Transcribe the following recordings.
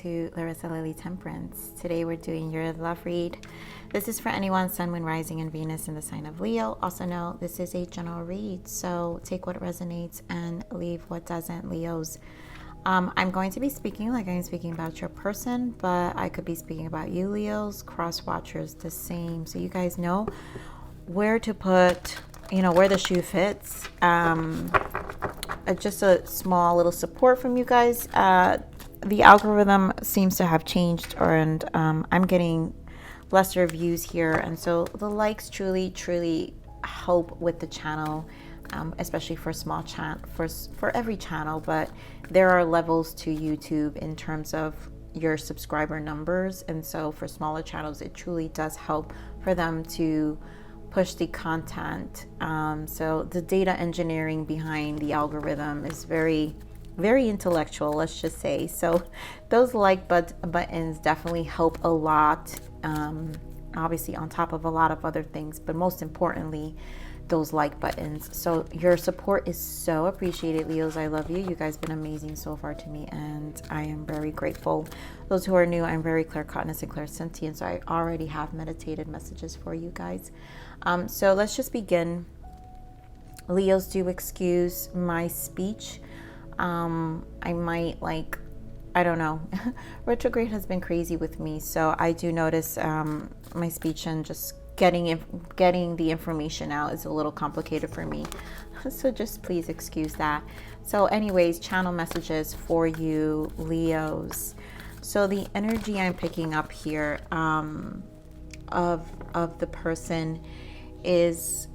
to Larisa Lili Temperance. Today we're doing your love read. This is for anyone, Sun, Moon, Rising, and Venus in the sign of Leo. Also know this is a general read, so take what resonates and leave what doesn't, Leos. I'm going to be speaking like I'm speaking about your person, but I could be speaking about you, Leos. Cross watchers, the same. So you guys know where to put, where the shoe fits. Just a small little support from you guys. The algorithm seems to have changed, and I'm getting lesser views here, and so the likes truly help with the channel, especially for small for every channel. But there are levels to YouTube in terms of your subscriber numbers, and so for smaller channels it truly does help for them to push the content. So the data engineering behind the algorithm is very intellectual, let's just say. So those like buttons definitely help a lot, obviously on top of a lot of other things, but most importantly those like buttons. So your support is so appreciated, Leos. I love you. You guys been amazing so far to me, and I am very grateful. Those who are new, I'm very claircognizant and clairsentient, so I already have meditated messages for you guys. So let's just begin. Leos, do excuse my speech. I might, I don't know. Retrograde has been crazy with me, so I do notice my speech and just getting the information out is a little complicated for me. So just please excuse that. So anyways, channel messages for you, Leos. So the energy I'm picking up here of the person is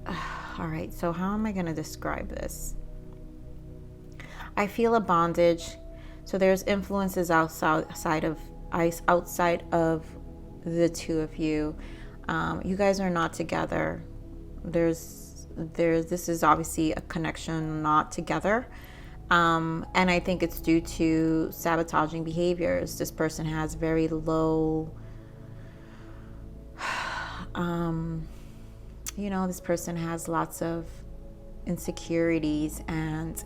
all right. So how am I going to describe this? I feel a bondage. So there's influences outside of the two of you. You guys are not together. This is obviously a connection not together. And I think it's due to sabotaging behaviors. This person has very low, this person has lots of insecurities, and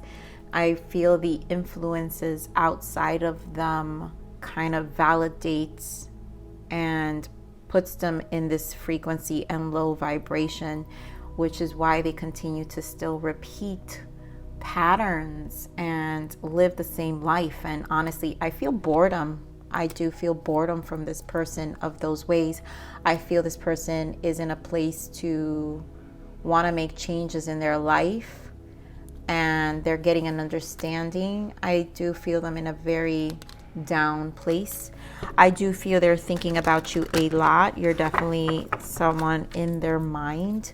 I feel the influences outside of them kind of validates and puts them in this frequency and low vibration, which is why they continue to still repeat patterns and live the same life. And honestly, I feel boredom. I do feel boredom from this person of those ways. I feel this person is in a place to want to make changes in their life, and they're getting an understanding. I do feel them in a very down place. I do feel they're thinking about you a lot. You're definitely someone in their mind,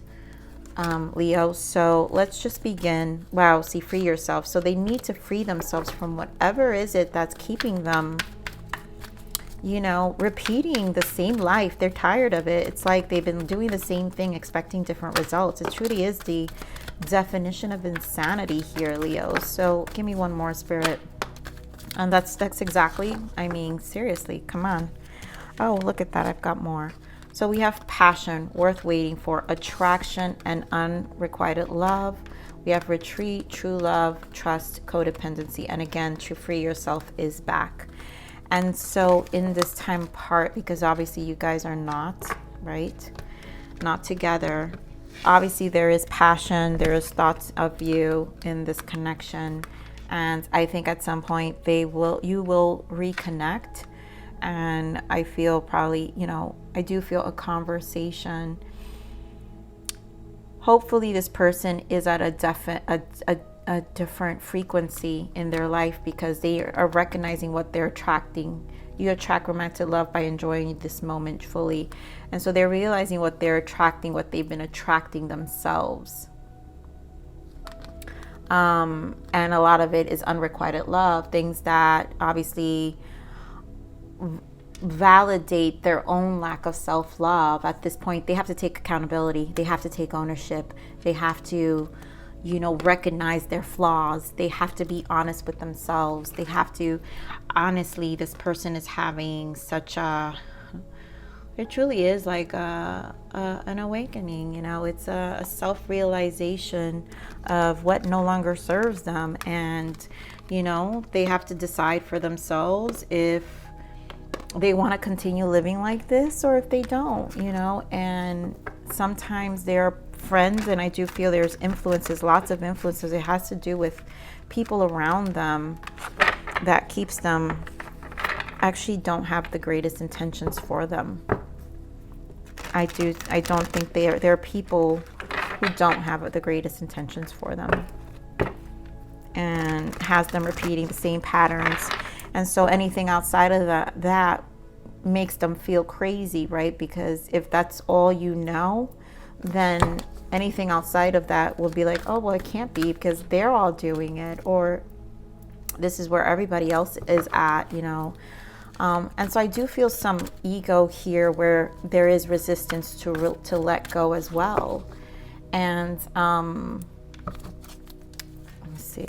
Leo. So let's just begin. Wow, see, free yourself. So they need to free themselves from whatever is it that's keeping them, repeating the same life. They're tired of it. It's like they've been doing the same thing, expecting different results. It truly is the definition of insanity here, Leo. So give me one more, Spirit. And that's exactly, seriously, come on. Oh, look at that. I've got more. So we have passion, worth waiting for, attraction, and unrequited love. We have retreat, true love, trust, codependency. And again, to free yourself is back. And so in this time part, because obviously you guys are not, right? Not together. Obviously there is passion. There is thoughts of you in this connection. And I think at some point you will reconnect. And I feel probably, I do feel a conversation. Hopefully this person is at a different frequency in their life, because they are recognizing what they're attracting. You attract romantic love by enjoying this moment fully. And so they're realizing what they're attracting, what they've been attracting themselves. And a lot of it is unrequited love, things that obviously validate their own lack of self-love. At this point, they have to take accountability. They have to take ownership. They have to, recognize their flaws. They have to be honest with themselves. They have to, honestly, this person is having such it truly is like an awakening. It's a self-realization of what no longer serves them, and You know, they have to decide for themselves if they want to continue living like this or if they don't, you know. And sometimes they're friends, and I do feel there's influences, lots of influences. It has to do with people around them that keeps them, actually don't have the greatest intentions for them. I don't think there are people who don't have the greatest intentions for them, and has them repeating the same patterns. And so anything outside of that makes them feel crazy, right? Because if that's all you know, then anything outside of that will be like, oh, well, it can't be because they're all doing it, or this is where everybody else is at, you know. And so I do feel some ego here where there is resistance to let go as well. And let me see.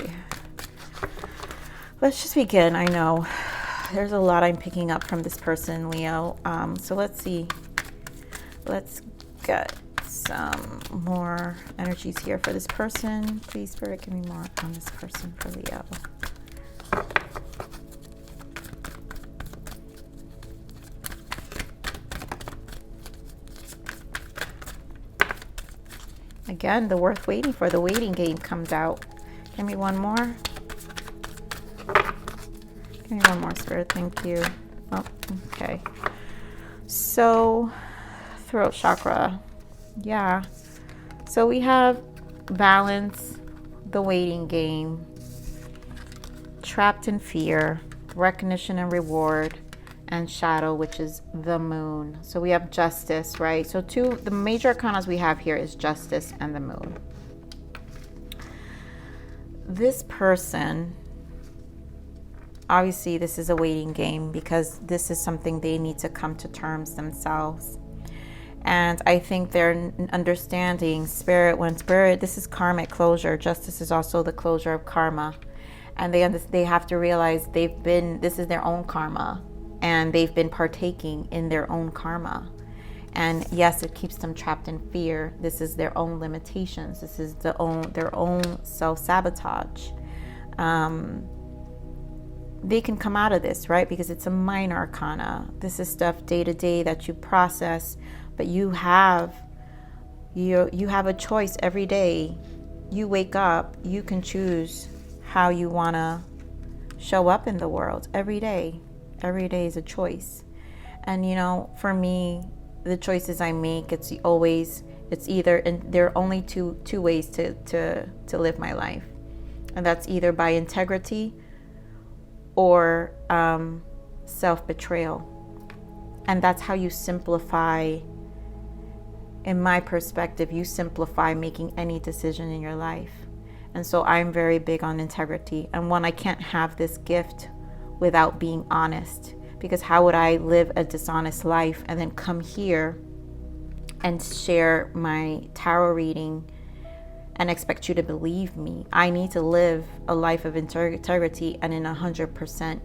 Let's just begin. I know there's a lot I'm picking up from this person, Leo. So let's see. Let's get some more energies here for this person. Please, Spirit, give me more on this person for Leo. Again, the worth waiting for, the waiting game comes out. Give me one more. Give me one more, Spirit. Thank you. Oh, okay. So, throat chakra. Yeah. So we have balance, the waiting game, trapped in fear, recognition and reward, and shadow, which is the moon. So we have justice, right? So the major arcanas we have here is justice and the moon. This person, obviously this is a waiting game because this is something they need to come to terms themselves. And I think they're understanding this is karmic closure. Justice is also the closure of karma. And they have to realize this is their own karma. And they've been partaking in their own karma. And yes, it keeps them trapped in fear. This is their own limitations. This is their own self-sabotage. They can come out of this, right? Because it's a minor arcana. This is stuff day to day that you process, but you have a choice every day. You wake up, you can choose how you want to show up in the world every day. Every day is a choice. And you know, for me, the choices I make, it's either, and there are only two ways to live my life. And that's either by integrity or self-betrayal. And that's how you simplify, in my perspective, you simplify making any decision in your life. And so I'm very big on integrity. And one, I can't have this gift without being honest, because how would I live a dishonest life and then come here and share my tarot reading and expect you to believe me? I need to live a life of integrity and in 100%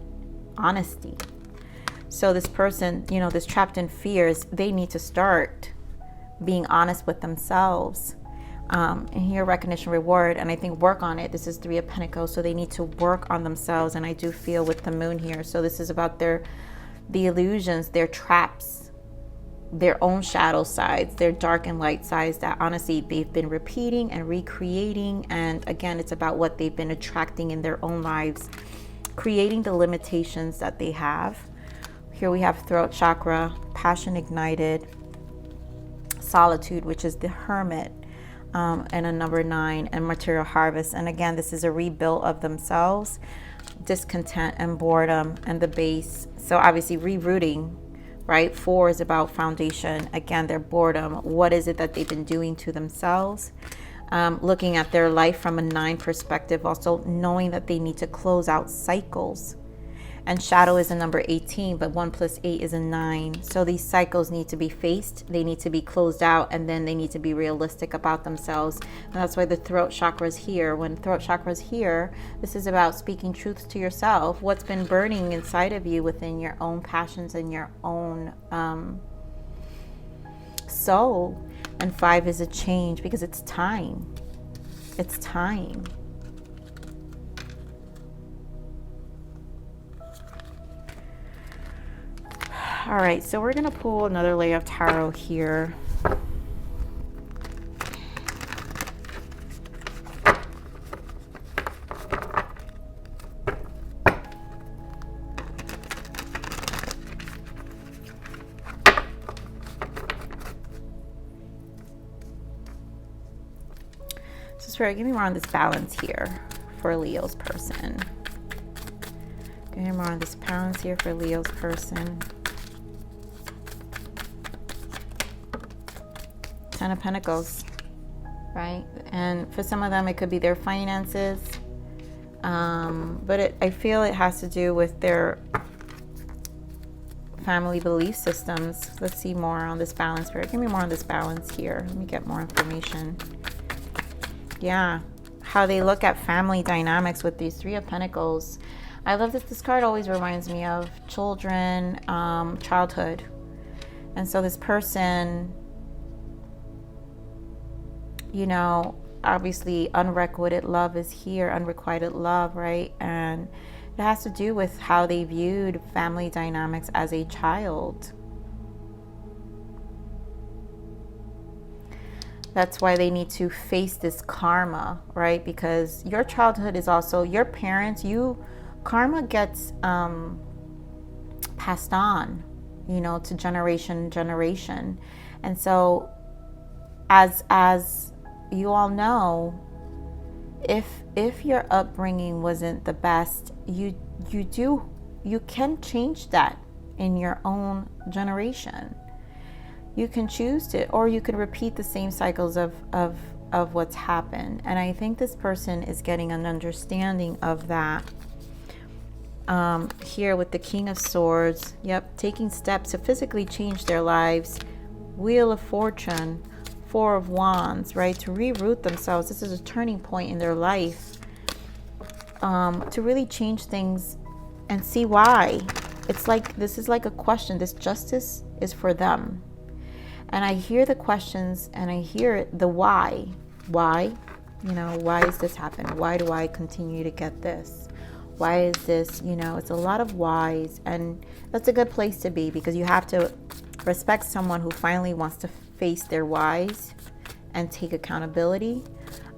honesty. So this person, you know, this trapped in fears, they need to start being honest with themselves. And here, recognition, reward, and I think work on it. This is 3 of Pentacles, so they need to work on themselves. And I do feel with the moon here, so this is about the illusions, their traps, their own shadow sides, their dark and light sides that honestly they've been repeating and recreating. And again, it's about what they've been attracting in their own lives, creating the limitations that they have. Here we have throat chakra, passion ignited, solitude, which is the hermit, and a number 9, and material harvest. And again, this is a rebuild of themselves, discontent and boredom, and the base. So obviously rerouting, right? 4 is about foundation. Again, their boredom. What is it that they've been doing to themselves? Looking at their life from a 9 perspective, also knowing that they need to close out cycles. And shadow is a number 18, but 1 + 8 is a 9. So these cycles need to be faced, they need to be closed out, and then they need to be realistic about themselves. And that's why the throat chakra is here. When throat chakra is here, this is about speaking truth to yourself. What's been burning inside of you within your own passions and your own soul. And 5 is a change, because it's time. It's time. All right, so we're going to pull another layer of tarot here. So Spirit, give me more on this balance here for Leo's person. Give me more on this balance here for Leo's person. Ten of Pentacles, right? And for some of them, it could be their finances. But I feel it has to do with their family belief systems. Let's see more on this balance. Spirit, give me more on this balance here. Let me get more information. Yeah, how they look at family dynamics with these Three of Pentacles. I love that this card always reminds me of children, childhood. And so this person, you know, obviously unrequited love is here, unrequited love, right? And it has to do with how they viewed family dynamics as a child. That's why they need to face this karma, right? Because your childhood is also your parents. Karma gets passed on, you know, to generation. And so, as you all know, if your upbringing wasn't the best, you can change that in your own generation. You can choose to, or you can repeat the same cycles of what's happened. And I think this person is getting an understanding of that. Here with the King of Swords, yep, taking steps to physically change their lives. Wheel of Fortune, Four of Wands, right, to reroot themselves. This is a turning point in their life, to really change things and see why. It's like, this is like a question. This justice is for them. And I hear the questions and I hear the why. Why? You know, why is this happening? Why do I continue to get this? Why is this? You know, it's a lot of whys. And that's a good place to be, because you have to respect someone who finally wants to face their whys and take accountability.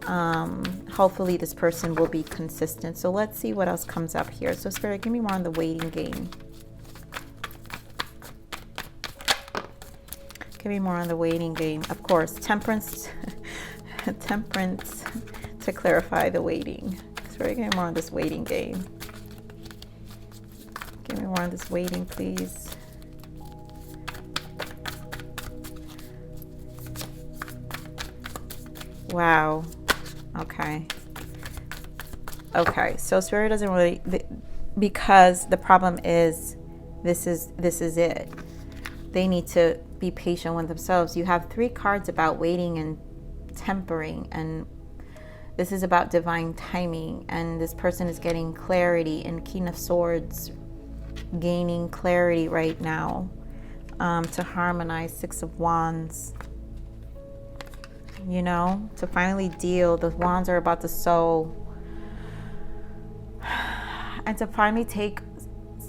Hopefully this person will be consistent. So let's see what else comes up here. So Spirit, give me more on the waiting game. Give me more on the waiting game. Of course, temperance. Temperance to clarify the waiting. Spirit, give me more on this waiting game. Give me more on this waiting, please. Wow. Okay. Okay. So Spirit doesn't really, because the problem is, this is it. They need to be patient with themselves. You have 3 cards about waiting and tempering, and this is about divine timing, and this person is getting clarity. And King of Swords gaining clarity right now, to harmonize. Six of Wands, you know, to finally deal. The wands are about to sow, and to finally take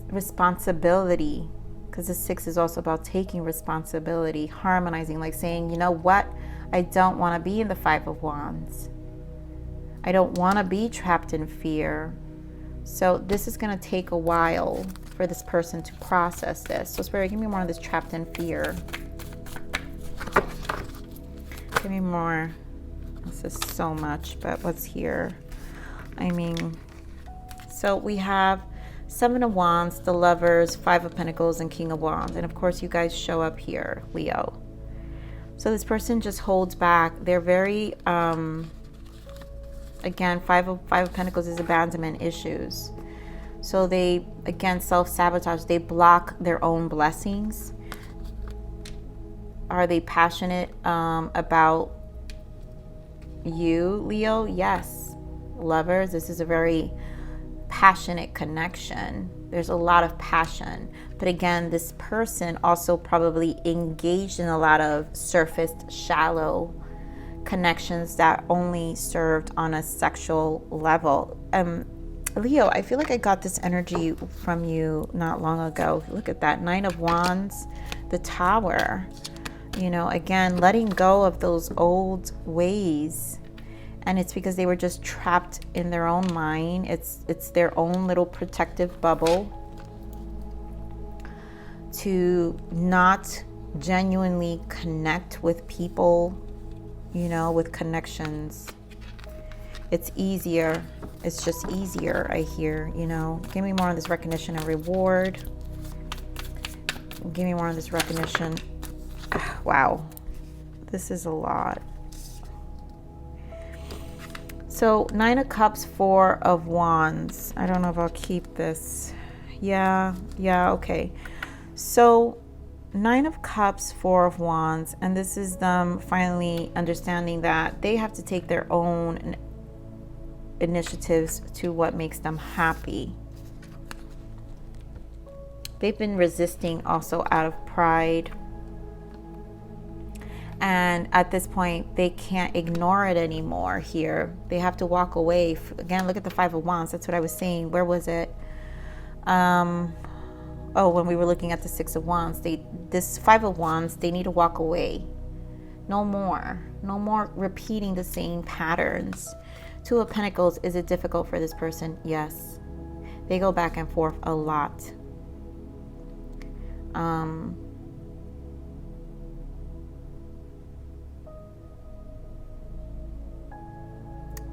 responsibility, because the 6 is also about taking responsibility, harmonizing, like saying, you know what, I don't want to be in the 5 of Wands. I don't want to be trapped in fear. So this is going to take a while for this person to process this. So Spirit, give me more on this trapped in fear. Give me more. This is so much, but what's here? I mean, so we have 7 of Wands, the Lovers, 5 of Pentacles, and King of Wands. And of course, you guys show up here, Leo. So this person just holds back. They're very, again, 5 of Pentacles is abandonment issues. So they, again, self-sabotage. They block their own blessings. Are they passionate about you, Leo? Yes. Lovers, this is a very passionate connection. There's a lot of passion. But again, this person also probably engaged in a lot of surfaced, shallow connections that only served on a sexual level. Leo, I feel like I got this energy from you not long ago. Look at that. 9 of Wands, the Tower. You know, again, letting go of those old ways. And it's because they were just trapped in their own mind. It's their own little protective bubble to not genuinely connect with people, you know, with connections. It's easier. It's just easier, I hear, you know. Give me more on this recognition and reward. Give me more on this recognition. Wow. This is a lot. So 9 of Cups, 4 of Wands. I don't know if I'll keep this. Yeah, okay. So 9 of Cups, 4 of Wands. And this is them finally understanding that they have to take their own initiatives to what makes them happy. They've been resisting also out of pride. And at this point, they can't ignore it anymore here. They have to walk away. Again, look at the 5 of Wands. That's what I was saying. Where was it? Oh, when we were looking at the 6 of Wands. This 5 of Wands, they need to walk away. No more. No more repeating the same patterns. 2 of Pentacles, is it difficult for this person? Yes. They go back and forth a lot.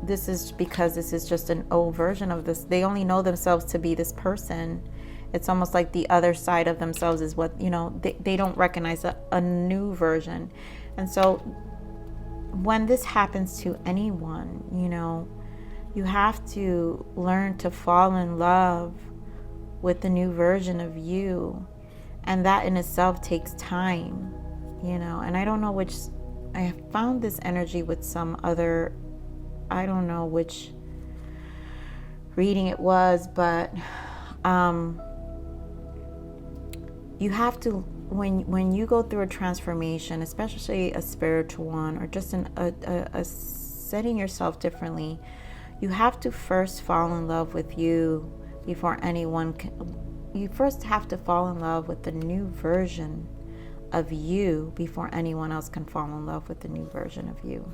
This is because this is just an old version of this. They only know themselves to be this person. It's almost like the other side of themselves is what, you know, they don't recognize a new version. And so when this happens to anyone, you know, you have to learn to fall in love with the new version of you. And that in itself takes time, you know. And I don't know which, I have found this energy with some other, I don't know which reading it was, but you have to, when you go through a transformation, especially a spiritual one, or just a setting yourself differently, you have to first fall in love with you before anyone can. You first have to fall in love with the new version of you before anyone else can fall in love with the new version of you.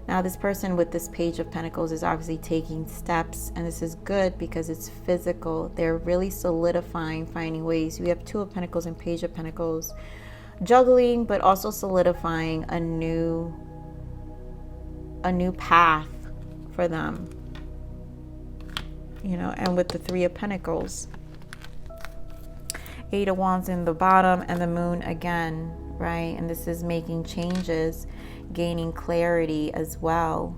Now, this person with this Page of Pentacles is obviously taking steps, and this is good because it's physical. They're really solidifying, finding ways. We have 2 of Pentacles and Page of Pentacles, juggling, but also solidifying a new path for them. You know, and with the 3 of Pentacles, 8 of Wands in the bottom, and the Moon again, right? And this is making changes, gaining clarity as well.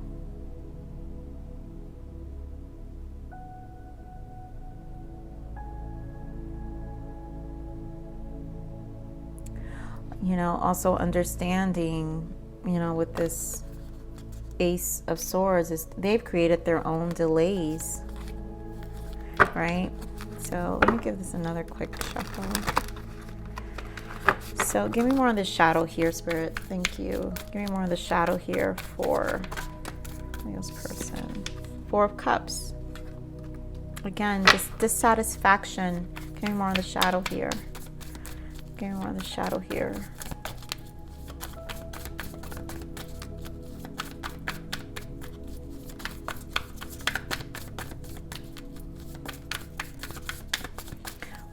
You know, also understanding, you know, with this Ace of Swords, is they've created their own delays, right? So let me give this another quick shuffle. So give me more on the shadow here, Spirit. Thank you. Give me more on the shadow here for this person. 4 of Cups. Again, just dissatisfaction. Give me more on the shadow here. Give me more on the shadow here.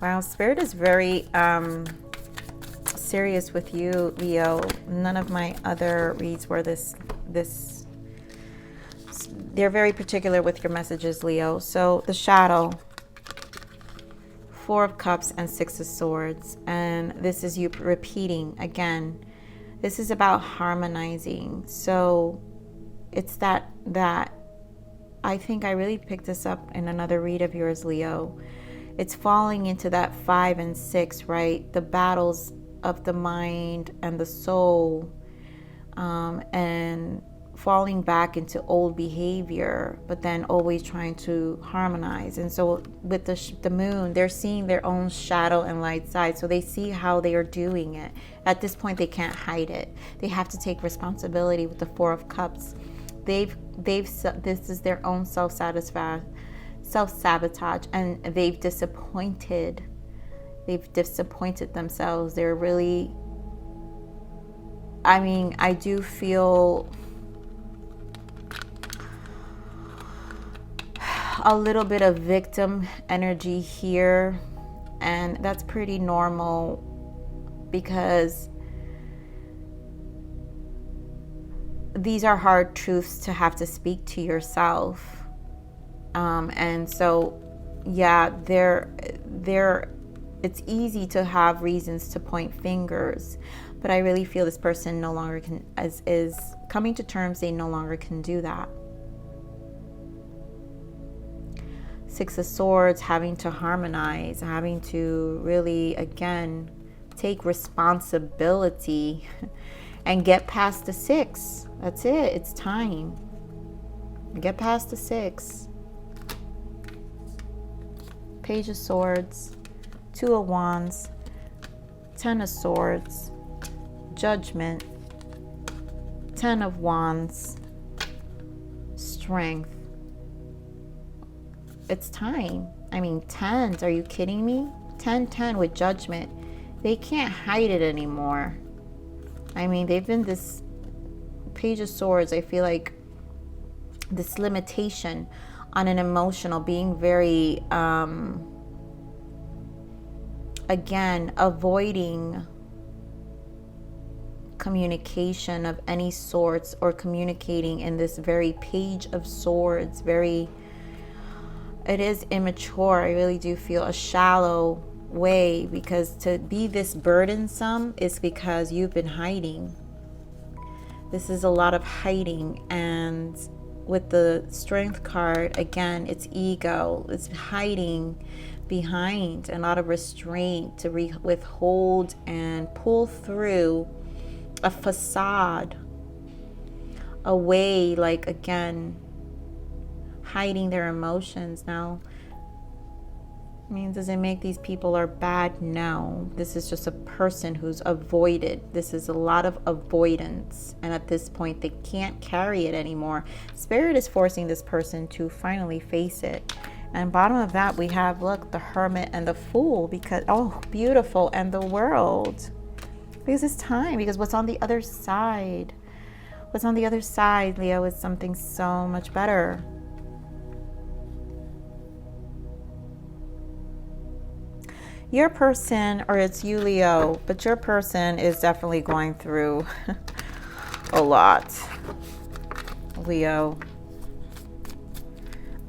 Wow, Spirit is very serious with you, Leo. None of my other reads were this. They're very particular with your messages, Leo. So the shadow, 4 of Cups and 6 of Swords, and this is you repeating again. This is about harmonizing. So it's that I think I really picked this up in another read of yours, Leo. It's falling into that 5 and 6, right? The battles of the mind and the soul, and falling back into old behavior, but then always trying to harmonize. And so with the Moon, they're seeing their own shadow and light side. So they see how they are doing it. At this point, they can't hide it. They have to take responsibility with the 4 of Cups. This is their own self-satisfaction. self-sabotage, and they've disappointed themselves. They're really, I mean, I do feel a little bit of victim energy here, and that's pretty normal because these are hard truths to have to speak to yourself. And so, yeah, it's easy to have reasons to point fingers, but I really feel this person no longer can, is coming to terms they no longer can do that. Six of Swords, having to harmonize, having to really, again, take responsibility and get past the 6. That's it. It's time. Get past the 6. Page of Swords, 2 of Wands, 10 of Swords, Judgment, 10 of Wands, Strength. It's time. I mean, 10s, are you kidding me? 10 with Judgment. They can't hide it anymore. I mean, they've been this Page of Swords, I feel like this limitation on an emotional, being very, again, avoiding communication of any sorts, or communicating in this very Page of Swords, very, it is immature. I really do feel a shallow way, because to be this burdensome is because you've been hiding. This is a lot of hiding, and with the Strength card, again, it's ego. It's hiding behind a lot of restraint to withhold and pull through a facade, a way, like, again, hiding their emotions. Now, I mean, does it make these people are bad? No. This is just a person who's avoided. This is a lot of avoidance. And at this point, they can't carry it anymore. Spirit is forcing this person to finally face it. And bottom of that, we have, look, the Hermit and the Fool. Because, oh, beautiful. And the World. Because it's time. Because what's on the other side? What's on the other side, Leo, is something so much better. Your person, or it's you, Leo, but your person is definitely going through a lot, Leo.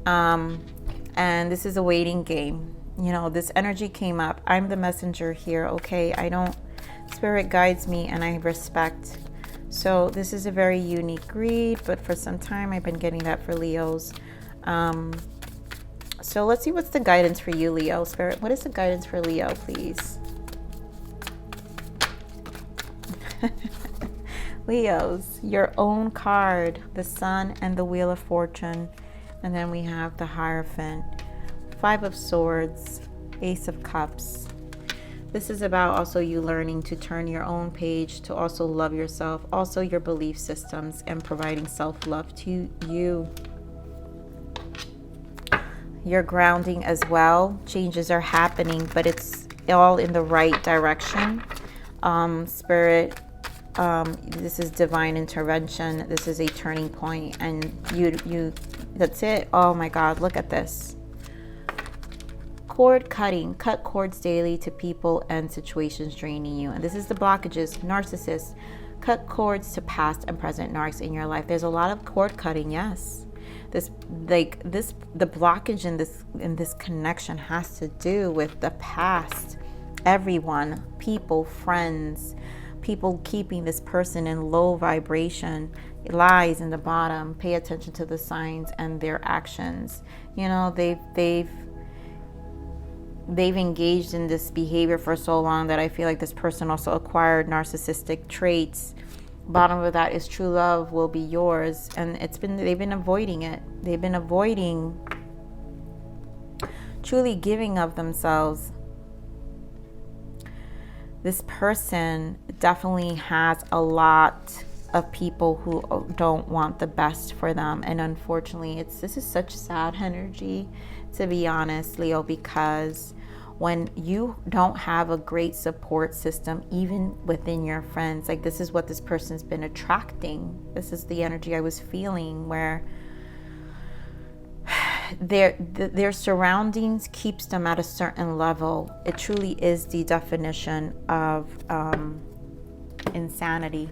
And this is a waiting game. You know, this energy came up. I'm the messenger here, okay? Spirit guides me and I respect. So this is a very unique read, but for some time I've been getting that for Leos. So let's see what's the guidance for you, Leo. Spirit, what is the guidance for Leo, please? Leos, your own card, the Sun and the Wheel of Fortune. And then we have the Hierophant, 5 of Swords, Ace of Cups. This is about also you learning to turn your own page, to also love yourself, also your belief systems, and providing self-love to you. You're grounding as well. Changes are happening, but it's all in the right direction. Spirit, this is divine intervention. This is a turning point, and you that's it. Oh my God, look at this. Cord cutting. Cut cords daily to people and situations draining you. And this is the blockages. Narcissists. Cut cords to past and present narcs in your life. There's a lot of cord cutting, yes. The blockage in this connection has to do with the past. Everyone, people, friends, people keeping this person in low vibration. It lies in the bottom. Pay attention to the signs and their actions. You know, they've engaged in this behavior for so long that I feel like this person also acquired narcissistic traits. Bottom of that is true love will be yours, and they've been avoiding it. They've been avoiding truly giving of themselves. This person definitely has a lot of people who don't want the best for them. And unfortunately, this is such sad energy, to be honest, Leo, because when you don't have a great support system, even within your friends, like this is what this person's been attracting. This is the energy I was feeling, where their surroundings keeps them at a certain level. It truly is the definition of insanity.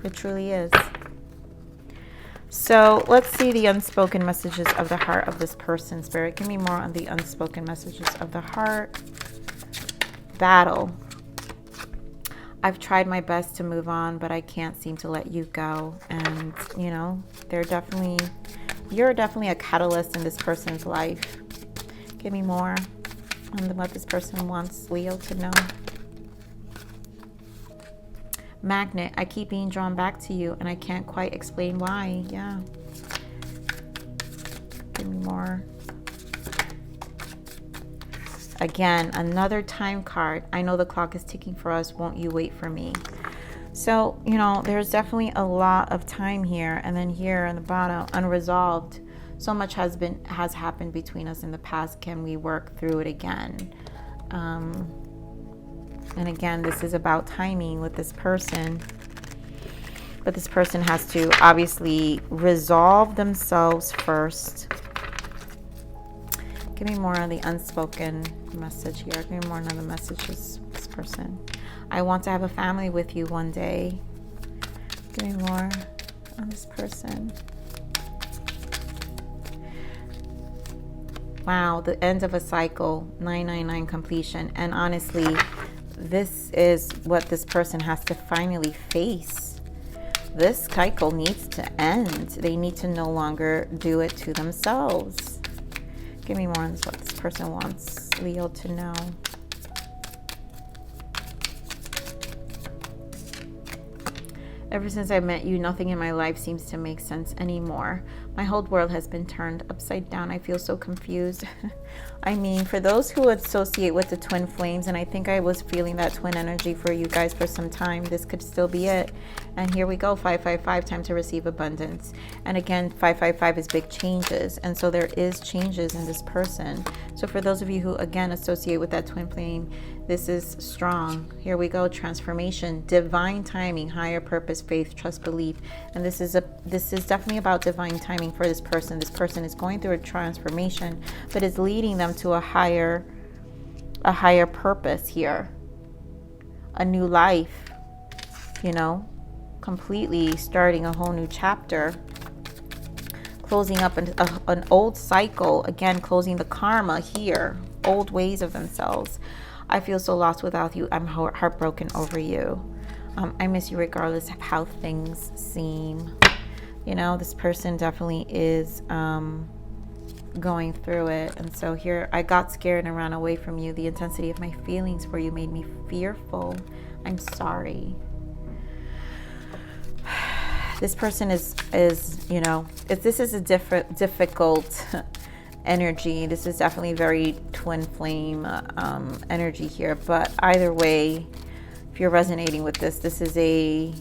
It truly is. So let's see the unspoken messages of the heart of this person. Spirit, give me more on the unspoken messages of the heart. Battle. I've tried my best to move on, but I can't seem to let you go. And, you know, you're definitely a catalyst in this person's life. Give me more on what this person wants Leo to know. Magnet, I keep being drawn back to you and I can't quite explain why. Yeah. Give me more. Again, another time card. I know the clock is ticking for us. Won't you wait for me? So, you know, there's definitely a lot of time here. And then here on the bottom, unresolved. So much has happened between us in the past. Can we work through it again? And again, this is about timing with this person. But this person has to obviously resolve themselves first. Give me more on the unspoken message here. Give me more on the messages of this person. I want to have a family with you one day. Give me more on this person. Wow, the end of a cycle, 999 completion. And honestly, this is what this person has to finally face. This cycle needs to end. They need to no longer do it to themselves. Give me more on what this person wants Leo to know. Ever since I met you, nothing in my life seems to make sense anymore. My whole world has been turned upside down. I feel so confused. I mean, for those who associate with the twin flames, and I think I was feeling that twin energy for you guys for some time, this could still be it. And here we go, 555, time to receive abundance. And again, 555 is big changes. And so there is changes in this person. So for those of you who, again, associate with that twin flame, this is strong. Here we go, transformation, divine timing, higher purpose, faith, trust, belief. And this is definitely about divine timing for this person. This person is going through a transformation, but is leading them to a higher purpose here. A new life, you know, completely starting a whole new chapter. Closing up an old cycle, again, closing the karma here, old ways of themselves. I feel so lost without you. I'm heartbroken over you. I miss you regardless of how things seem. You know, this person definitely is going through it. And so here, I got scared and ran away from you. The intensity of my feelings for you made me fearful. I'm sorry. This person is you know, this is a difficult energy. This is definitely very twin flame energy here. But either way, if you're resonating with this, this is a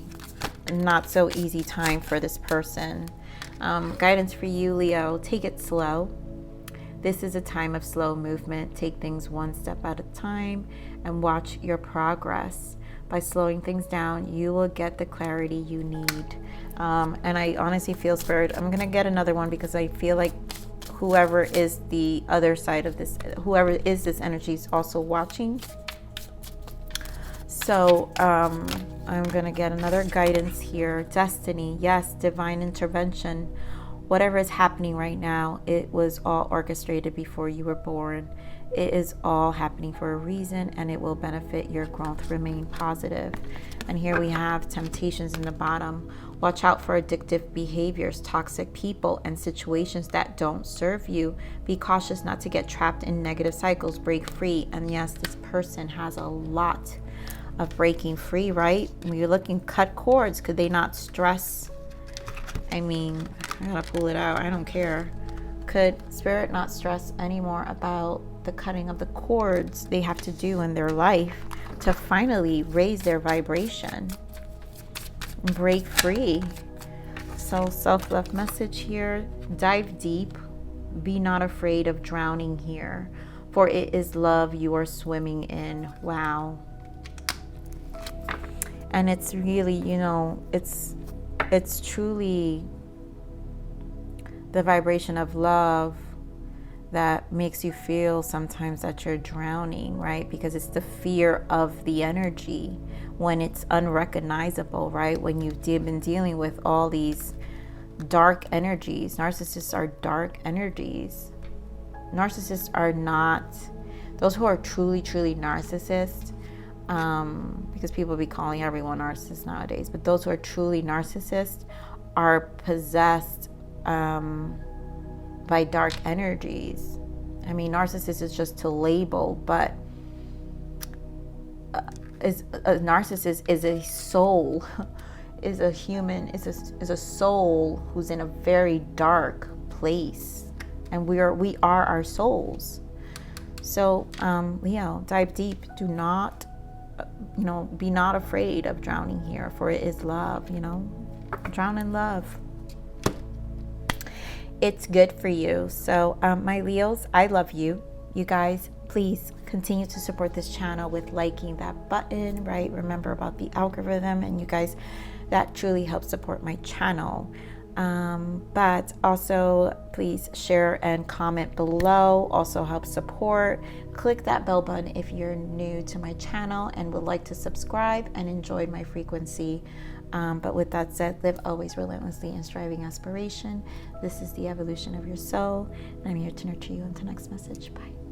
not so easy time for this person. Guidance for you, Leo, take it slow. This is a time of slow movement. Take things one step at a time and watch your progress. By slowing things down, you will get the clarity you need. And I honestly feel, Spirit, I'm going to get another one because I feel like whoever is the other side of this, whoever is this energy is also watching. So I'm going to get another guidance here. Destiny, yes, divine intervention. Whatever is happening right now, it was all orchestrated before you were born. It is all happening for a reason, and it will benefit your growth. Remain positive. And here we have temptations in the bottom. Watch out for addictive behaviors, toxic people, and situations that don't serve you. Be cautious not to get trapped in negative cycles. Break free. And yes, this person has a lot of breaking free, right? When you're looking, cut cords. Could they not stress? I mean, I gotta pull it out. I don't care. Could Spirit not stress anymore about the cutting of the cords they have to do in their life to finally raise their vibration? break free. So self-love message here. Dive deep. Be not afraid of drowning here, for it is love you are swimming in. Wow. And it's really, you know, it's truly the vibration of love that makes you feel sometimes that you're drowning, right? Because it's the fear of the energy when it's unrecognizable, right? When you've been dealing with all these dark energies. Narcissists are dark energies. Narcissists are not, those who are truly, truly narcissists, because people be calling everyone narcissist nowadays, but those who are truly narcissists are possessed by dark energies. I mean, narcissist is just to label, but a narcissist is a soul, is a human, is a soul who's in a very dark place, and we are our souls. So Leo, dive deep. Do not, be not afraid of drowning here, for it is love. Drown in love. It's good for you. So my Leos, I love you. You guys, please continue to support this channel with liking that button, right? Remember about the algorithm, and you guys, that truly helps support my channel. But also please share and comment below, also helps support. Click that bell button if you're new to my channel and would like to subscribe and enjoy my frequency. But with that said, live always relentlessly in striving aspiration. This is the evolution of your soul, and I'm here to nurture you. Until next message. Bye.